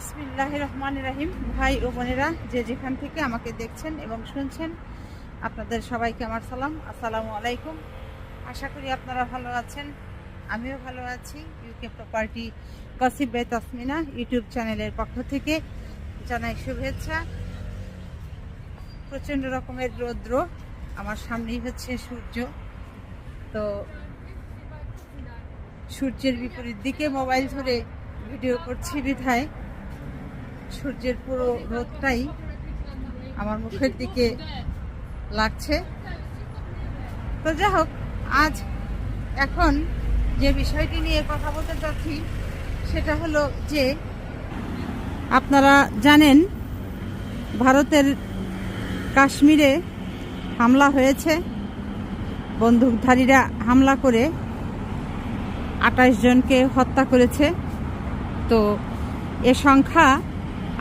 বিসমিল্লাহির রহমানির রহিম। ভাই ও বোনেরা, যে যেখান থেকে আমাকে দেখছেন এবং শুনছেন, আপনাদের সবাইকে আমার সালাম, আসসালামু আলাইকুম। আশা করি আপনারা ভালো আছেন, আমিও ভালো আছি। UK property gossip by Tasmina YouTube চ্যানেলের পক্ষ থেকে জানাই শুভেচ্ছা। প্রচণ্ড রকমের রৌদ্র, আমার সামনেই হচ্ছে সূর্য। তো সূর্যের বিপরীত দিকে মোবাইল ধরে ভিডিও করছি বিধায় সূর্যের পুরো রোদটাই আমার মুখের দিকে লাগছে। তো যাই হোক, আজ এখন যে বিষয়টি নিয়ে কথা বলতে চাচ্ছি সেটা হলো যে, আপনারা জানেন ভারতের কাশ্মীরে হামলা হয়েছে। বন্দুকধারীরা হামলা করে 28 জনকে হত্যা করেছে। তো এ সংখ্যা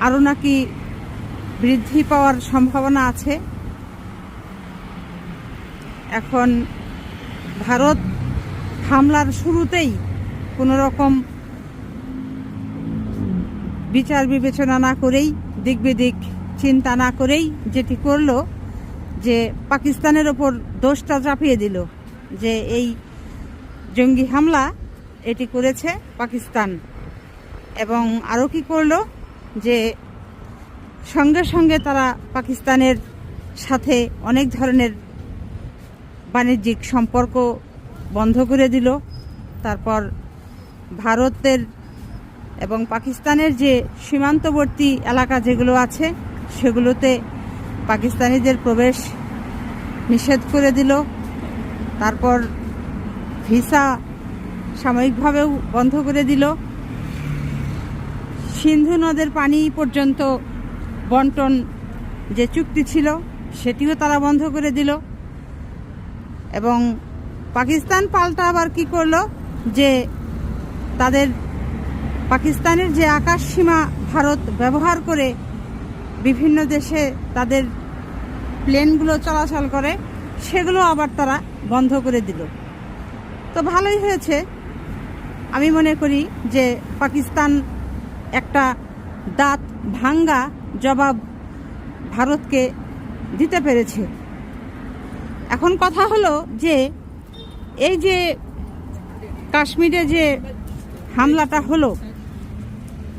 আরও নাকি বৃদ্ধি পাওয়ার সম্ভাবনা আছে। এখন ভারত হামলার শুরুতেই কোনো রকম বিচার বিবেচনা না করেই, দিক বিদিক চিন্তা না করেই যেটি করলো, যে পাকিস্তানের ওপর দোষটা চাপিয়ে দিল যে এই জঙ্গি হামলা এটি করেছে পাকিস্তান। এবং আরও কি করলো, যে সঙ্গে সঙ্গে তারা পাকিস্তানের সাথে অনেক ধরনের বাণিজ্যিক সম্পর্ক বন্ধ করে দিল। তারপর ভারতের এবং পাকিস্তানের যে সীমান্তবর্তী এলাকা যেগুলো আছে সেগুলোতে পাকিস্তানিদের প্রবেশ নিষেধ করে দিল। তারপর ভিসা সাময়িকভাবেও বন্ধ করে দিল। সিন্ধু নদের পানি পর্যন্ত বন্টন যে চুক্তি ছিল সেটিও তারা বন্ধ করে দিল। এবং পাকিস্তান পাল্টা আবার কি করলো, যে তাদের পাকিস্তানের যে আকাশ সীমা ভারত ব্যবহার করে বিভিন্ন দেশে তাদের প্লেনগুলো চলাচল করে, সেগুলো আবার তারা বন্ধ করে দিল। তো ভালোই হয়েছে, আমি মনে করি যে পাকিস্তান একটা দাঁত ভাঙ্গা জবাব ভারতকে দিতে পেরেছে। এখন কথা হলো যে, এই যে কাশ্মীরে যে হামলাটা হলো,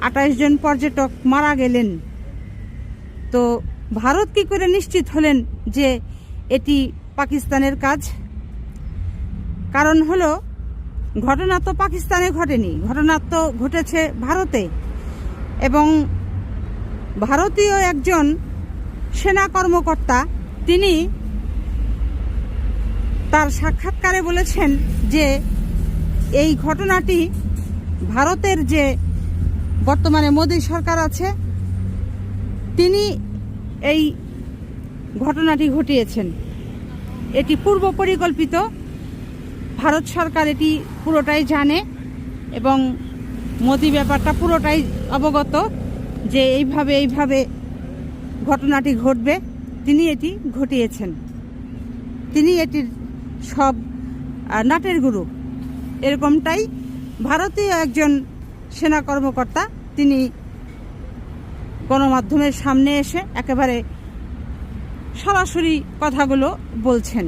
28 জন পর্যটক মারা গেলেন, তো ভারত কি করে নিশ্চিত হলেন যে এটি পাকিস্তানের কাজ? কারণ হলো, ঘটনা তো পাকিস্তানে ঘটেনি, ঘটনা তো ঘটেছে ভারতে। এবং ভারতীয় একজন সেনা কর্মকর্তা তিনি তার সাক্ষাৎকারে বলেছেন যে এই ঘটনাটি ভারতের যে বর্তমানে মোদী সরকার আছে তিনি এই ঘটনাটি ঘটিয়েছেন। এটি পূর্ব পরিকল্পিত, ভারত সরকার এটি পুরোটাই জানে এবং মোদী ব্যাপারটা পুরোটাই অবগত যে এইভাবে ঘটনাটি ঘটবে। তিনি এটি ঘটিয়েছেন, তিনি এটির সব নাটের গুরু। এরকমটাই ভারতীয় একজন সেনা কর্মকর্তা তিনি গণমাধ্যমের সামনে এসে একেবারে সরাসরি কথাগুলো বলছেন।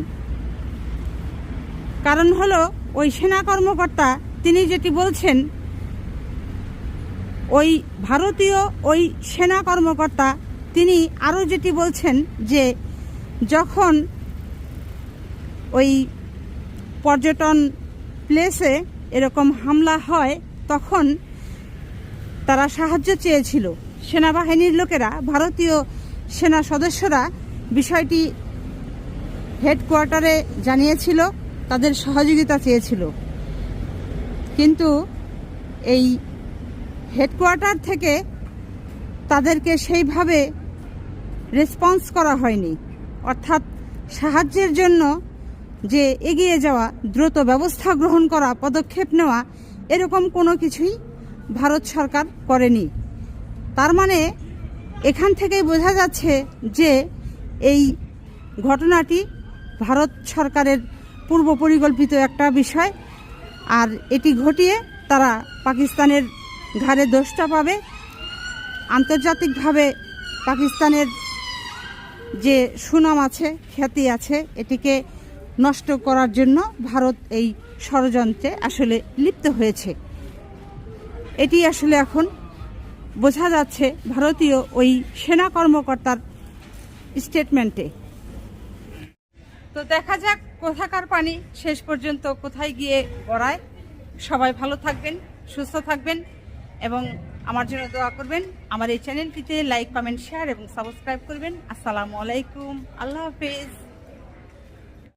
কারণ হলো, ওই সেনা কর্মকর্তা তিনি যেটি বলছেন, ওই ভারতীয় ওই সেনা কর্মকর্তা তিনি আরও যেটি বলছেন, যে যখন ওই পর্যটন প্লেসে এরকম হামলা হয় তখন তারা সাহায্য চেয়েছিল। সেনাবাহিনীর লোকেরা, ভারতীয় সেনা সদস্যরা বিষয়টি হেডকোয়ার্টারে জানিয়েছিল, তাদের সহযোগিতা চেয়েছিল। কিন্তু এই হেডকোয়ার্টার থেকে তাদেরকে সেইভাবে রেসপন্স করা হয়নি। অর্থাৎ সাহায্যের জন্য যে এগিয়ে যাওয়া, দ্রুত ব্যবস্থা গ্রহণ করা, পদক্ষেপ নেওয়া, এরকম কোনো কিছুই ভারত সরকার করেনি। তার মানে এখান থেকেই বোঝা যাচ্ছে যে এই ঘটনাটি ভারত সরকারের পূর্ব পরিকল্পিত একটা বিষয়। আর এটি ঘটিয়ে তারা পাকিস্তানের ঘাড়ে দোষটা পাবে আন্তর্জাতিকভাবে পাকিস্তানের যে সুনাম আছে, খ্যাতি আছে, এটিকে নষ্ট করার জন্য ভারত এই ষড়যন্ত্রে আসলে লিপ্ত হয়েছে। এটি আসলে এখন বোঝা যাচ্ছে ভারতীয় ওই সেনা কর্মকর্তার স্টেটমেন্টে। তো দেখা যাক কোথাকার পানি শেষ পর্যন্ত কোথায় গিয়ে গড়ায়। সবাই ভালো থাকবেন, সুস্থ থাকবেন এবং আমার জন্য দোয়া করবেন। আমার এই চ্যানেলটিতে লাইক, কমেন্ট, শেয়ার এবং সাবস্ক্রাইব করবেন। আসসালামু আলাইকুম, আল্লাহ হাফেজ।